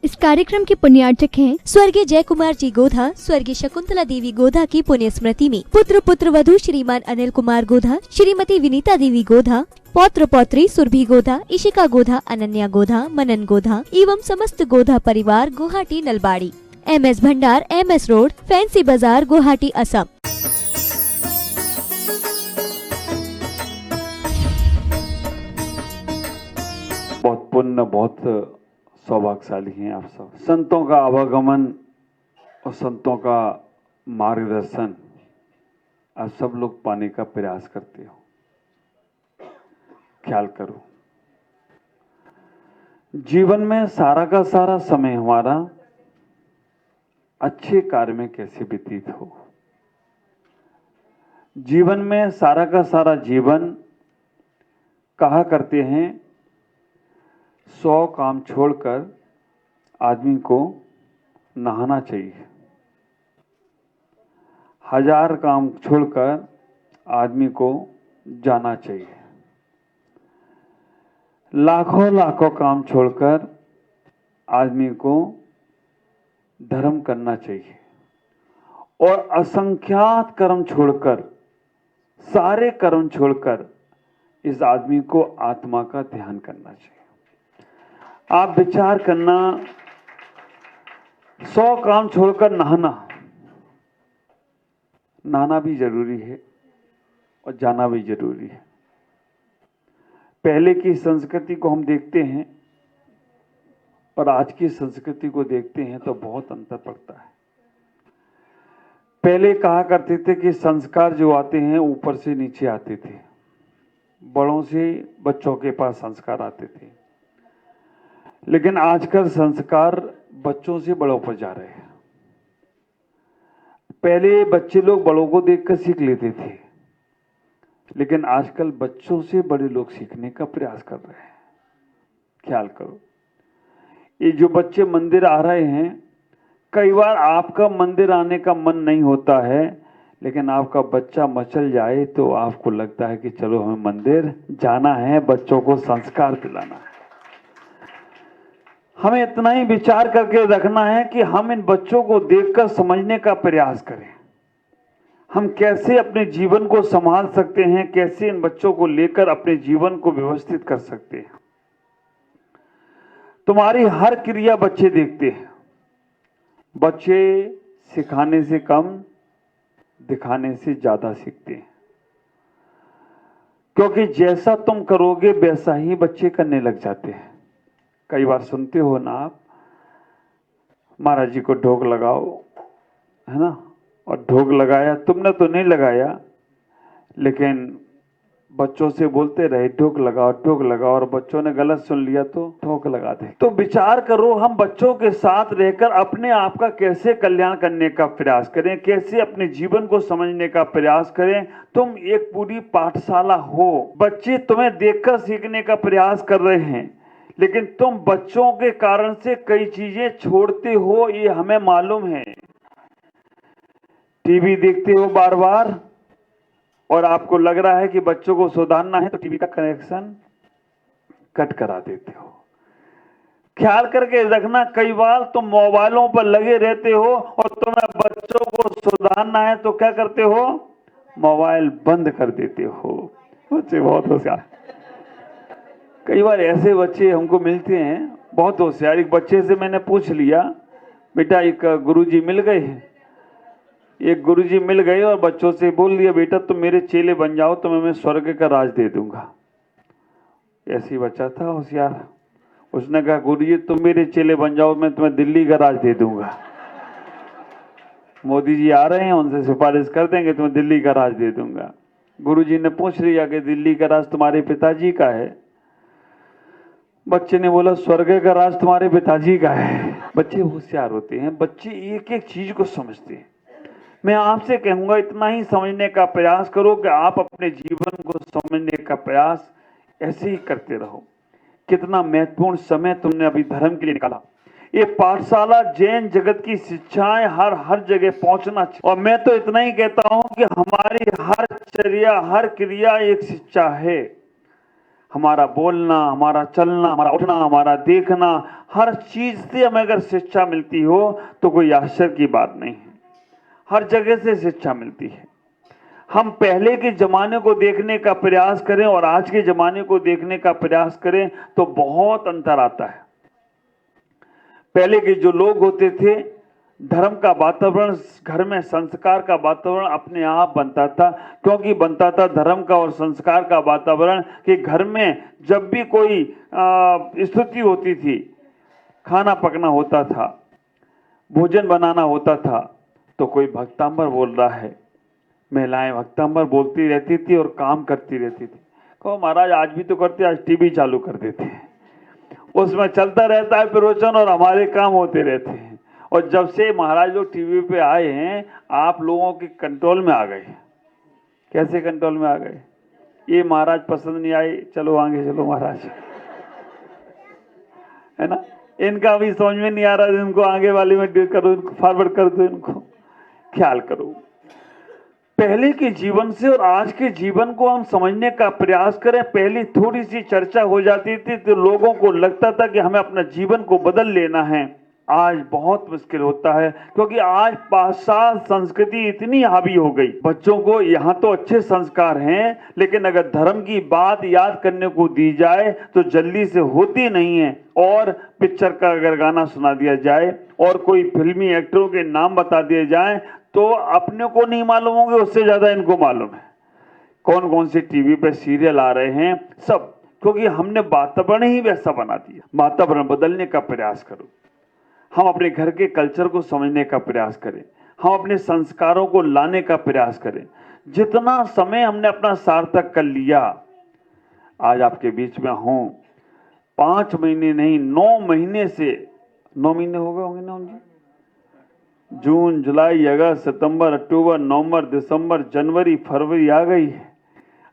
इस कार्यक्रम के पुण्यार्चक हैं स्वर्गीय जय कुमार जी गोधा, स्वर्गीय शकुंतला देवी गोधा की पुण्य स्मृति में पुत्र पुत्र वधू श्रीमान अनिल कुमार गोधा, श्रीमती विनीता देवी गोधा, पौत्र पौत्री सुरभि गोधा, इशिका गोधा, अनन्या गोधा, मनन गोधा एवं समस्त गोधा परिवार गुवाहाटी नलबाड़ी, MS भंडार, MS रोड, फैंसी बाजार, गुवाहाटी, असम। बहुत पुण्य, बहुत सौभाग्यशाली हैं आप सब। संतों का आवागमन और संतों का मार्गदर्शन आप सब लोग पाने का प्रयास करते हो। ख्याल करो, जीवन में सारा का सारा समय हमारा अच्छे कार्य में कैसे व्यतीत हो। जीवन में सारा का सारा जीवन कहा करते हैं 100 काम छोड़कर आदमी को नहाना चाहिए, 1000 काम छोड़कर आदमी को जाना चाहिए, लाखों लाखों काम छोड़कर आदमी को धर्म करना चाहिए और असंख्यात कर्म छोड़कर, सारे कर्म छोड़कर इस आदमी को आत्मा का ध्यान करना चाहिए। आप विचार करना, 100 काम छोड़कर नहाना भी जरूरी है और जाना भी जरूरी है। पहले की संस्कृति को हम देखते हैं और आज की संस्कृति को देखते हैं तो बहुत अंतर पड़ता है। पहले कहा करते थे कि संस्कार जो आते हैं ऊपर से नीचे आते थे, बड़ों से बच्चों के पास संस्कार आते थे, लेकिन आजकल संस्कार बच्चों से बड़ों पर जा रहे हैं। पहले बच्चे लोग बड़ों को देखकर सीख लेते थे, लेकिन आजकल बच्चों से बड़े लोग सीखने का प्रयास कर रहे हैं। ख्याल करो, ये जो बच्चे मंदिर आ रहे हैं, कई बार आपका मंदिर आने का मन नहीं होता है, लेकिन आपका बच्चा मचल जाए तो आपको लगता है कि चलो हमें मंदिर जाना है, बच्चों को संस्कार दिलाना है। हमें इतना ही विचार करके रखना है कि हम इन बच्चों को देखकर समझने का प्रयास करें। हम कैसे अपने जीवन को संभाल सकते हैं, कैसे इन बच्चों को लेकर अपने जीवन को व्यवस्थित कर सकते हैं। तुम्हारी हर क्रिया बच्चे देखते हैं। बच्चे सिखाने से कम, दिखाने से ज्यादा सीखते हैं, क्योंकि जैसा तुम करोगे वैसा ही बच्चे करने लग जाते हैं। कई बार सुनते हो ना आप, महाराज जी को ढोक लगाओ, है ना, और ढोक लगाया, तुमने तो नहीं लगाया, लेकिन बच्चों से बोलते रहे ढोक लगाओ, और बच्चों ने गलत सुन लिया तो ढोक लगा दे। तो विचार करो, हम बच्चों के साथ रहकर अपने आप का कैसे कल्याण करने का प्रयास करें, कैसे अपने जीवन को समझने का प्रयास करें। तुम एक पूरी पाठशाला हो, बच्चे तुम्हें देखकर सीखने का प्रयास कर रहे हैं, लेकिन तुम बच्चों के कारण से कई चीजें छोड़ते हो, ये हमें मालूम है। टीवी देखते हो बार बार और आपको लग रहा है कि बच्चों को सुधारना है तो टीवी का कनेक्शन कट करा देते हो। ख्याल करके रखना, कई बार तुम मोबाइलों पर लगे रहते हो और तुम्हें बच्चों को सुधारना है तो क्या करते हो, मोबाइल बंद कर देते हो। बच्चे बहुत होशियार, कई बार ऐसे बच्चे हमको मिलते हैं, बहुत होशियार। एक बच्चे से मैंने पूछ लिया, बेटा एक गुरुजी मिल गए हैं, एक गुरुजी मिल गए और बच्चों से बोल दिया, बेटा तुम मेरे चेले बन जाओ तो मैं स्वर्ग का राज दे दूंगा। ऐसी बच्चा था होशियार, उसने कहा गुरुजी तुम मेरे चेले बन जाओ, मैं तुम्हें दिल्ली का राज दे दूंगा। मोदी जी आ रहे हैं, उनसे सिफारिश कर देंगे, तुम्हें दिल्ली का राज दे दूंगा। गुरुजी ने पूछ लिया कि दिल्ली का राज तुम्हारे पिताजी का है? बच्चे ने बोला स्वर्ग का राज तुम्हारे पिताजी का है। बच्चे होशियार होते हैं, बच्चे एक एक चीज को समझते हैं। मैं आपसे कहूंगा इतना ही समझने का प्रयास करो कि आप अपने जीवन को समझने का प्रयास ऐसे ही करते रहो। कितना महत्वपूर्ण समय तुमने अभी धर्म के लिए निकाला। ये पाठशाला जैन जगत की शिक्षाएं हर जगह पहुंचना चाहिए। और मैं तो इतना ही कहता हूं कि हमारी हर चर्या, हर क्रिया एक शिक्षा है। हमारा बोलना, हमारा चलना, हमारा उठना, हमारा देखना, हर चीज से हमें अगर शिक्षा मिलती हो तो कोई आश्चर्य की बात नहीं है। हर जगह से शिक्षा मिलती है। हम पहले के जमाने को देखने का प्रयास करें और आज के जमाने को देखने का प्रयास करें तो बहुत अंतर आता है। पहले के जो लोग होते थे, धर्म का वातावरण, घर में संस्कार का वातावरण अपने आप बनता था। क्योंकि बनता था धर्म का और संस्कार का वातावरण कि घर में जब भी कोई स्थिति होती थी, खाना पकना होता था, भोजन बनाना होता था, तो कोई भक्तांबर बोल रहा है, महिलाएं भक्तांबर बोलती रहती थी और काम करती रहती थी। कहो महाराज आज भी तो करते, आज टीवी चालू कर देते हैं, उसमें चलता रहता है प्रवचन और हमारे काम होते रहते हैं। और जब से महाराज लोग टीवी पे आए हैं, आप लोगों के कंट्रोल में आ गए। कैसे कंट्रोल में आ गए? ये महाराज पसंद नहीं आए, चलो आगे चलो महाराज, है ना। इनका भी समझ में नहीं आ रहा, इनको आगे वाली में करो, इनको फॉरवर्ड कर दो, इनको ख्याल करो। पहले के जीवन से और आज के जीवन को हम समझने का प्रयास करें। पहले थोड़ी सी चर्चा हो जाती थी तो लोगों को लगता था कि हमें अपना जीवन को बदल लेना है। आज बहुत मुश्किल होता है, क्योंकि आज पाश्चात्य संस्कृति इतनी हावी हो गई। बच्चों को यहाँ तो अच्छे संस्कार हैं, लेकिन अगर धर्म की बात याद करने को दी जाए तो जल्दी से होती नहीं है। और पिक्चर का अगर गाना सुना दिया जाए और कोई फिल्मी एक्टरों के नाम बता दिए जाए तो अपने को नहीं मालूम होंगे, उससे ज्यादा इनको मालूम है कौन कौन से टीवी पे सीरियल आ रहे हैं सब। क्योंकि हमने वातावरण ही वैसा बना दिया। वातावरण बदलने का प्रयास करो। हम अपने घर के कल्चर को समझने का प्रयास करें। हम अपने संस्कारों को लाने का प्रयास करें। जितना समय हमने अपना सार्थक कर लिया, आज आपके बीच में हूं, 5 महीने नहीं 9 महीने से, 9 महीने हो गए होंगे ना उनकी, जून जुलाई अगस्त सितंबर अक्टूबर नवंबर दिसंबर जनवरी फरवरी आ गई है।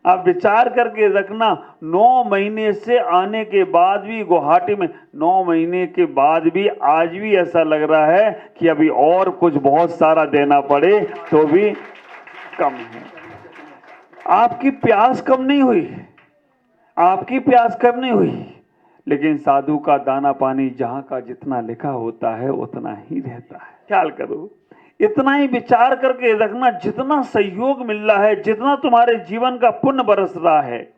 आप विचार करके रखना, 9 महीने से आने के बाद भी गुवाहाटी में, 9 महीने के बाद भी आज भी ऐसा लग रहा है कि अभी और कुछ बहुत सारा देना पड़े तो भी कम है। आपकी प्यास कम नहीं हुई, आपकी प्यास कम नहीं हुई, लेकिन साधु का दाना पानी जहां का जितना लिखा होता है उतना ही रहता है। ख्याल करो, इतना ही विचार करके रखना। जितना सहयोग मिल रहा है, जितना तुम्हारे जीवन का पुण्य बरस रहा है,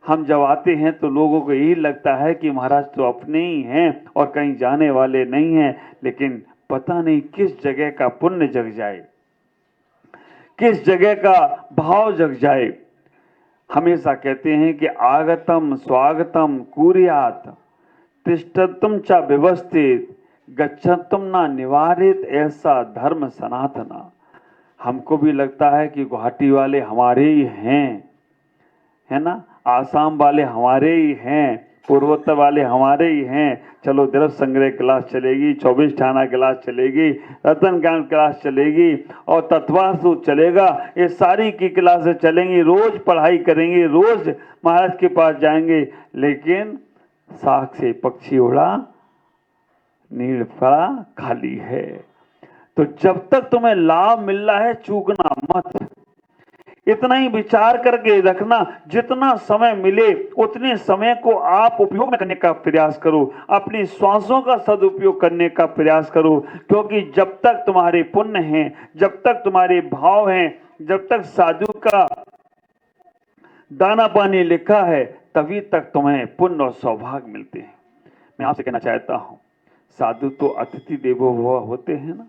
हम जब आते हैं तो लोगों को यही लगता है कि महाराज तो अपने ही हैं और कहीं जाने वाले नहीं हैं। लेकिन पता नहीं किस जगह का पुण्य जग जाए, किस जगह का भाव जग जाए। हमेशा कहते हैं कि आगतम स्वागतम कुर्यात तिष्ठतम च व्यवस्थित गच्छतम ना निवारित, ऐसा धर्म सनातना। हमको भी लगता है कि गुवाहाटी वाले हमारे ही हैं, है ना, आसाम वाले हमारे ही हैं, पूर्वोत्तर वाले हमारे ही हैं। चलो द्रव्य संग्रह क्लास चलेगी, 24 ठाना क्लास चलेगी, रतन ज्ञान क्लास चलेगी और तत्वास्तु चलेगा। ये सारी की क्लासेस चलेंगी, रोज पढ़ाई करेंगे, रोज महाराज के पास जाएंगे। लेकिन साख से पक्षी उड़ा, नीड़ पड़ा खाली है। तो जब तक तुम्हें लाभ मिल रहा है चूकना मत। इतना ही विचार करके रखना, जितना समय मिले उतने समय को आप उपयोग करने का प्रयास करो। अपनी श्वासों का सदुपयोग करने का प्रयास करो। क्योंकि जब तक तुम्हारे पुण्य हैं, जब तक तुम्हारे भाव हैं, जब तक साधु का दाना पानी लिखा है, तभी तक तुम्हें पुण्य और सौभाग्य मिलते हैं। मैं आपसे कहना चाहता हूं, साधु तो अतिथि देवो भव होते हैं ना,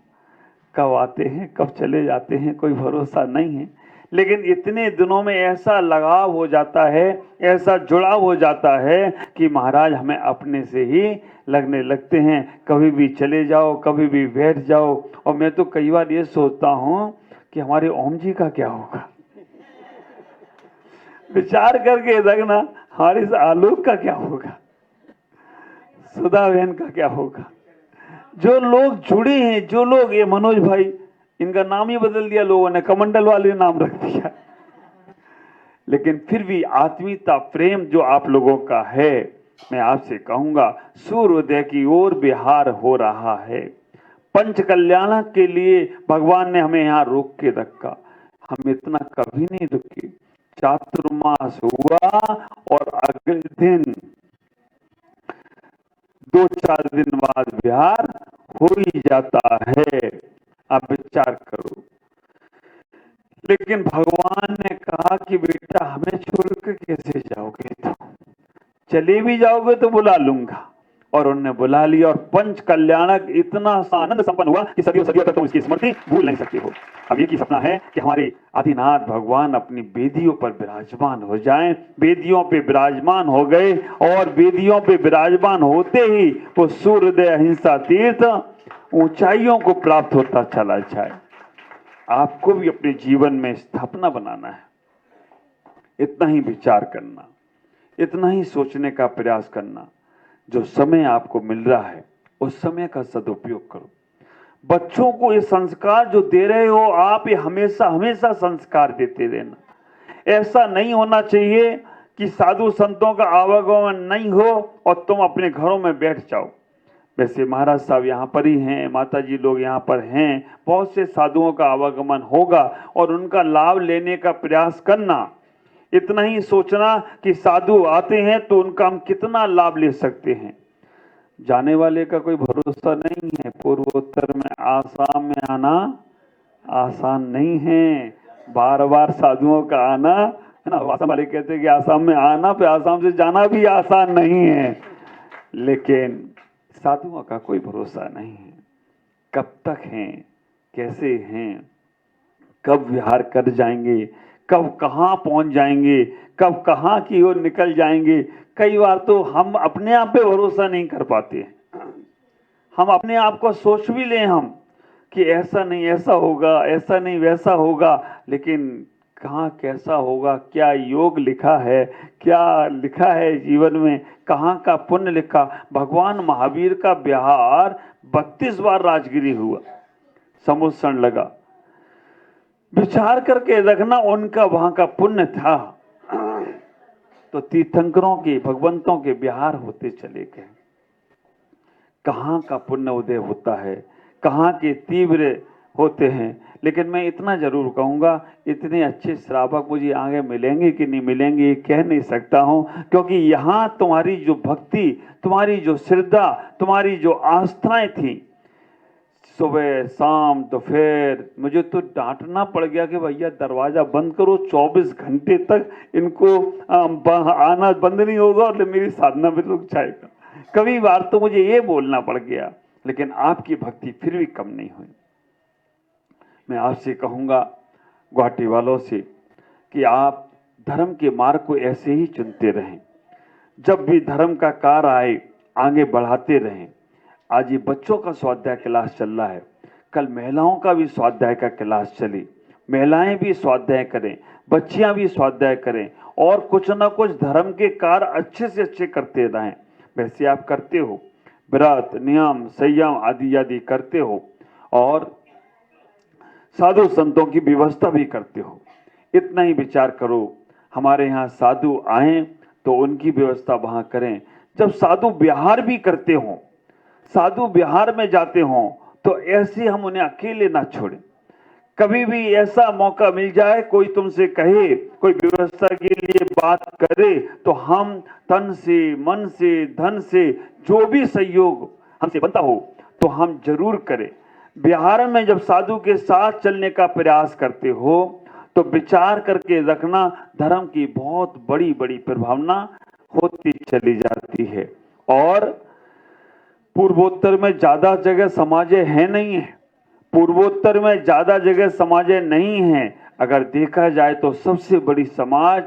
कब आते हैं कब चले जाते हैं कोई भरोसा नहीं है। लेकिन इतने दिनों में ऐसा लगाव हो जाता है, ऐसा जुड़ाव हो जाता है कि महाराज हमें अपने से ही लगने लगते हैं। कभी भी चले जाओ, कभी भी बैठ जाओ। और मैं तो कई बार ये सोचता हूं कि हमारे ओम जी का क्या होगा। विचार करके रखना, हमारे इस आलोक का क्या होगा, सुधा बहन का क्या होगा। जो लोग जुड़े हैं, जो लोग, ये मनोज भाई, इनका नाम ही बदल दिया लोगों ने, कमंडल वाले नाम रख दिया। लेकिन फिर भी आत्मीयता प्रेम जो आप लोगों का है, मैं आपसे कहूंगा सूर्योदय की ओर विहार हो रहा है। पंच कल्याण के लिए भगवान ने हमें यहाँ रोक के रखा। हम इतना कभी नहीं रुके। चातुर्मास हुआ और अगले दिन 2-4 दिन बाद बिहार हो ही जाता है। आप विचार करो। लेकिन भगवान ने कहा कि बेटा हमें छोड़कर कैसे जाओगे, तो चले भी जाओगे तो बुला लूंगा। और उन्होंने बुला लिया और पंच कल्याणक इतना आनंद संपन्न हुआ कि सदियों सदियों तक तुम इसकी स्मृति भूल नहीं सकते हो। अब एक ही सपना है कि हमारे आदिनाथ भगवान अपनी वेदियों पर विराजमान हो जाएं। वेदियों पे विराजमान हो गए और वेदियों पे विराजमान होते ही वो सूर्योदय अहिंसा तीर्थ ऊंचाइयों को प्राप्त होता चला जाए। आपको भी अपने जीवन में स्थापना बनाना है। इतना ही विचार करना, इतना ही सोचने का प्रयास करना। जो समय आपको मिल रहा है उस समय का सदुपयोग करो। बच्चों को ये संस्कार जो दे रहे हो आप, ये हमेशा हमेशा संस्कार देते रहना। ऐसा नहीं होना चाहिए कि साधु संतों का आवागमन नहीं हो और तुम अपने घरों में बैठ जाओ। वैसे महाराज साहब यहाँ पर ही हैं, माता जी लोग यहाँ पर हैं, बहुत से साधुओं का आवागमन होगा और उनका लाभ लेने का प्रयास करना। इतना ही सोचना कि साधु आते हैं तो उनका हम कितना लाभ ले सकते हैं। जाने वाले का कोई भरोसा नहीं है। पूर्वोत्तर में आसाम में आना आसान नहीं है। बार बार साधुओं का आना है ना। आसाम वाले कहते हैं कि आसाम में आना फिर आसाम से जाना भी आसान नहीं है। लेकिन साधुओं का कोई भरोसा नहीं है। कब तक हैं, कैसे हैं, कब विहार कर जाएंगे, कब कहाँ पहुंच जाएंगे, कब कहाँ की ओर निकल जाएंगे। कई बार तो हम अपने आप पे भरोसा नहीं कर पाते। हम अपने आप को सोच भी लें हम कि ऐसा नहीं ऐसा होगा, ऐसा नहीं वैसा होगा, लेकिन कहाँ कैसा होगा, क्या योग लिखा है, क्या लिखा है जीवन में, कहाँ का पुण्य लिखा। भगवान महावीर का बिहार 32 बार राजगिरी हुआ, समुद्र लगा। विचार करके रखना, उनका वहां का पुण्य था तो तीर्थंकरों के भगवंतों के बिहार होते चले गए। कहाँ का पुण्य उदय होता है, कहाँ के तीव्र होते हैं। लेकिन मैं इतना जरूर कहूँगा, इतने अच्छे श्रावक मुझे आगे मिलेंगे कि नहीं मिलेंगे ये कह नहीं सकता हूँ, क्योंकि यहाँ तुम्हारी जो भक्ति, तुम्हारी जो श्रद्धा, तुम्हारी जो आस्थाएं थी, सुबह शाम दोपहर, मुझे तो डांटना पड़ गया कि भैया दरवाजा बंद करो, 24 घंटे तक इनको आना बंद नहीं होगा और मेरी साधना में रुक जाएगा। कभी बार तो मुझे ये बोलना पड़ गया, लेकिन आपकी भक्ति फिर भी कम नहीं हुई। मैं आपसे कहूँगा, गुवाहाटी वालों से, कि आप धर्म के मार्ग को ऐसे ही चुनते रहें। जब भी धर्म का कार्य आए आगे बढ़ाते रहें। आज ये बच्चों का स्वाध्याय क्लास चल रहा है, कल महिलाओं का भी स्वाध्याय का क्लास चली। महिलाएं भी स्वाध्याय करें, बच्चियां भी स्वाध्याय करें और कुछ ना कुछ धर्म के कार्य अच्छे से अच्छे करते रहें। वैसे आप करते हो, व्रत नियम संयम आदि आदि करते हो और साधु संतों की व्यवस्था भी करते हो। इतना ही विचार करो, हमारे यहाँ साधु आए तो उनकी व्यवस्था वहां करें। जब साधु विहार भी करते हों, साधु विहार में जाते हों, तो ऐसे हम उन्हें अकेले ना छोड़ें। कभी भी ऐसा मौका मिल जाए, कोई तुमसे कहे, कोई व्यवस्था के लिए बात करे, तो हम तन से मन से धन से जो भी सहयोग हमसे बनता हो तो हम जरूर करें। बिहार में जब साधु के साथ चलने का प्रयास करते हो तो विचार करके रखना, धर्म की बहुत बड़ी बड़ी प्रभावना होती चली जाती है। और पूर्वोत्तर में ज्यादा जगह समाजें हैं नहीं है, पूर्वोत्तर में ज्यादा जगह समाजें नहीं है। अगर देखा जाए तो सबसे बड़ी समाज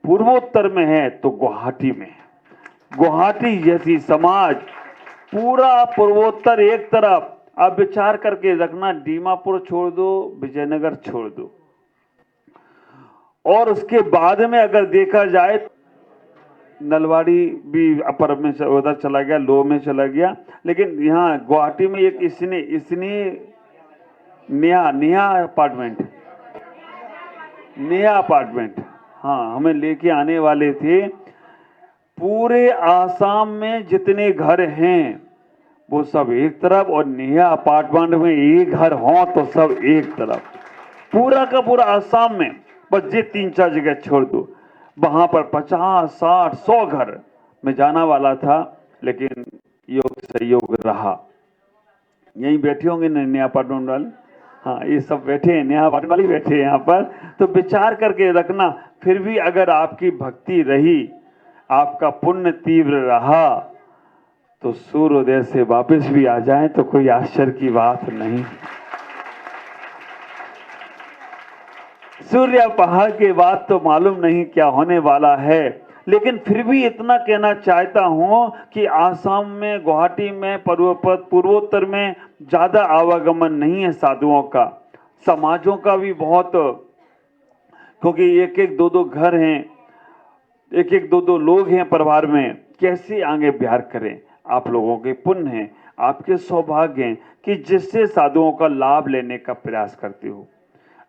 पूर्वोत्तर में है तो गुवाहाटी में है। गुवाहाटी जैसी समाज, पूरा पूर्वोत्तर एक तरफ। अब विचार करके रखना, दीमापुर छोड़ दो, विजयनगर छोड़ दो, और उसके बाद में अगर देखा जाए नलवाड़ी भी अपर में उधर चला गया, लो में चला गया। लेकिन यहाँ गुवाहाटी में एक इसने नया अपार्टमेंट, हाँ, हमें लेके आने वाले थे। पूरे आसाम में जितने घर हैं वो सब एक तरफ, और नया अपार्टमेंट में एक घर हो तो सब एक तरफ। पूरा का पूरा आसाम में बस ये 3-4 जगह छोड़ दो, वहां पर 50, 60, 100 घर में जाना वाला था। लेकिन योग सहयोग रहा। यहीं बैठे होंगे नया अपार्टमेंट वाले, हाँ ये सब बैठे हैं, नया अपार्टमेंट वाले बैठे हैं यहाँ पर। तो विचार करके रखना, फिर भी अगर आपकी भक्ति रही, आपका पुण्य तीव्र रहा, तो सूर्योदय से वापस भी आ जाए तो कोई आश्चर्य की बात नहीं। सूर्य पहाड़ के बाद तो मालूम नहीं क्या होने वाला है, लेकिन फिर भी इतना कहना चाहता हूं कि आसाम में, गुवाहाटी में, पूर्वोत्तर में ज्यादा आवागमन नहीं है साधुओं का, समाजों का भी बहुत, क्योंकि एक एक दो दो घर हैं, एक एक दो दो लोग हैं परिवार में, कैसे आगे बिहार करें। आप लोगों के पुण्य हैं, आपके सौभाग्य हैं कि जिससे साधुओं का लाभ लेने का प्रयास करते हो।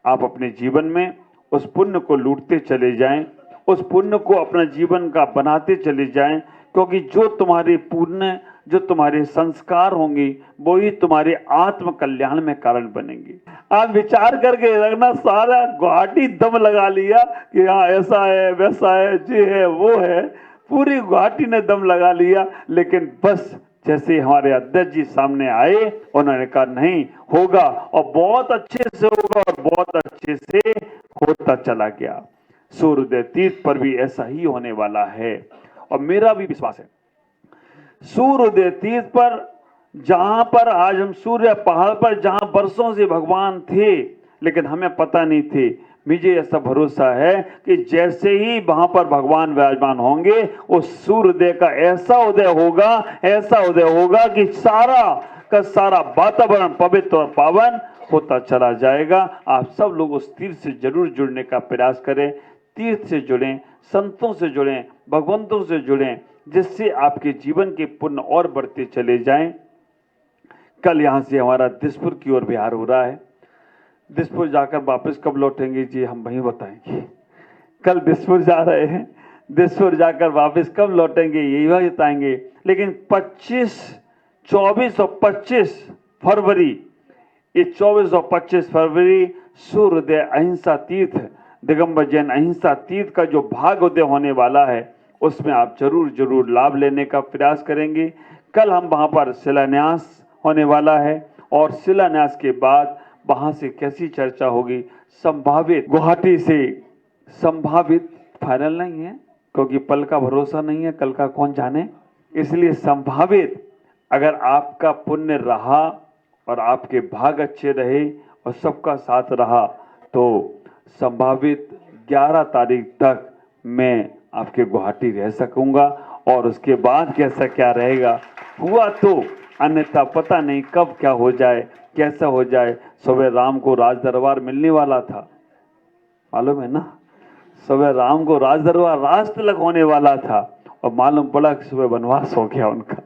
आप अपने जीवन में उस पुण्य को लूटते चले जाएं, उस पुण्य को अपना जीवन का बनाते चले जाएं, क्योंकि जो तुम्हारे पुण्य, जो तुम्हारे संस्कार होंगे, वो ही तुम्हारे आत्म कल्याण में कारण बनेंगे। आप विचार करके रखना, सारा गुवाहाटी दम लगा लिया कि हाँ ऐसा है, वैसा है, ये है, वो है, पूरी गुवाहाटी ने दम लगा लिया। लेकिन बस जैसे हमारे अध्यक्ष जी सामने आए, उन्होंने कहा नहीं होगा, और बहुत अच्छे से होगा, और बहुत अच्छे से होता चला गया। सूर्योदय तीर्थ पर भी ऐसा ही होने वाला है, और मेरा भी विश्वास है। सूर्योदय तीर्थ पर, जहां पर आज हम सूर्य पहाड़ पर, जहां वर्षों से भगवान थे लेकिन हमें पता नहीं थे, मुझे ऐसा भरोसा है कि जैसे ही वहां पर भगवान विराजमान होंगे, उस सूर्योदय का ऐसा उदय होगा, ऐसा उदय होगा कि सारा का सारा वातावरण पवित्र और पावन होता चला जाएगा। आप सब लोग उस तीर्थ से जरूर जुड़ने का प्रयास करें, तीर्थ से जुड़ें, संतों से जुड़ें, भगवंतों से जुड़ें, जिससे आपके जीवन के पुण्य और बढ़ते चले जाएं। कल यहाँ से हमारा दिसपुर की ओर बिहार हो रहा है। दिसपुर जाकर वापस कब लौटेंगे जी हम वहीं बताएंगे। कल दिसपुर जा रहे हैं, दिसपुर जाकर वापस कब लौटेंगे यही बताएंगे। लेकिन 24 और 25 फरवरी, ये 24 और 25 फरवरी सूर्योदय अहिंसा तीर्थ, दिगंबर जैन अहिंसा तीर्थ का जो भाग उदय होने वाला है, उसमें आप जरूर लाभ लेने का प्रयास करेंगे। कल हम वहां पर शिलान्यास होने वाला है, और शिलान्यास के बाद वहां से कैसी चर्चा होगी, संभावित गुवाहाटी से, संभावित फाइनल नहीं है क्योंकि पल का भरोसा नहीं है, कल का कौन जाने, इसलिए संभावित अगर आपका पुण्य रहा और आपके भाग अच्छे रहे और सबका साथ रहा, तो संभावित 11 तारीख तक मैं आपके गुवाहाटी रह सकूंगा। और उसके बाद कैसा क्या रहेगा हुआ तो, अन्यथा पता नहीं कब क्या हो जाए, कैसा हो जाए। सुबह राम को राज दरबार मिलने वाला था, मालूम है ना, सुबह राम को राज दरबार, राज तिलक होने वाला था, और मालूम पड़ा कि सुबह वनवास हो गया उनका।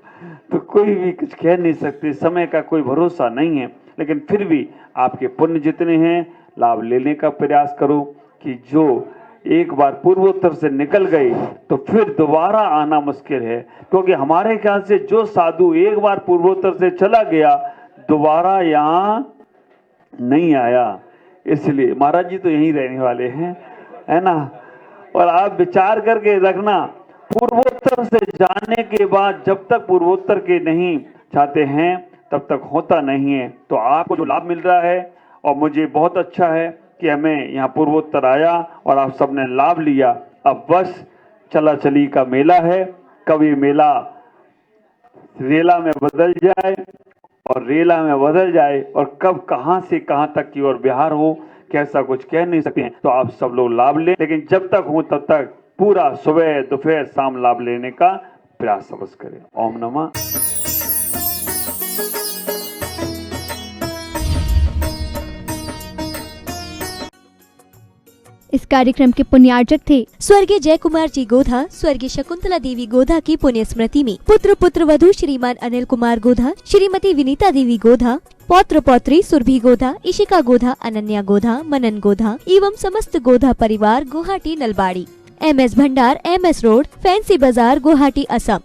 तो कोई भी कुछ कह नहीं सकते, समय का कोई भरोसा नहीं है। लेकिन फिर भी आपके पुण्य जितने हैं, लाभ लेने का प्रयास करो, कि जो एक बार पूर्वोत्तर से निकल गई तो फिर दोबारा आना मुश्किल है। क्योंकि हमारे ख्याल से जो साधु एक बार पूर्वोत्तर से चला गया, दोबारा यहाँ नहीं आया। इसलिए महाराज जी तो यहीं रहने वाले हैं, है ना। और आप विचार करके रखना, पूर्वोत्तर से जाने के बाद जब तक पूर्वोत्तर के नहीं चाहते हैं तब तक होता नहीं है। तो आपको जो लाभ मिल रहा है, और मुझे बहुत अच्छा है कि हमें यहाँ पूर्वोत्तर आया और आप सबने लाभ लिया। अब बस चला चली का मेला है, कभी मेला रेला में बदल जाए और रेला में बदल जाए, और कब कहाँ से कहाँ तक की ओर बिहार हो, कैसा कुछ कह नहीं सकते हैं। तो आप सब लोग लाभ लें, लेकिन जब तक हो तब तक पूरा सुबह दोपहर शाम लाभ लेने का प्रयास अवश्य करें। ओम नमः। इस कार्यक्रम के पुण्यार्जक थे स्वर्गीय जय कुमार जी गोधा, स्वर्गीय शकुंतला देवी गोधा की पुण्य स्मृति में पुत्र वधू श्रीमान अनिल कुमार गोधा, श्रीमती विनीता देवी गोधा, पौत्र पौत्री सुरभि गोधा, इशिका गोधा, अनन्या गोधा, मनन गोधा एवं समस्त गोधा परिवार, गुवाहाटी नलबाड़ी, MS भंडार, MS रोड, फैंसी बाजार, गुवाहाटी, असम।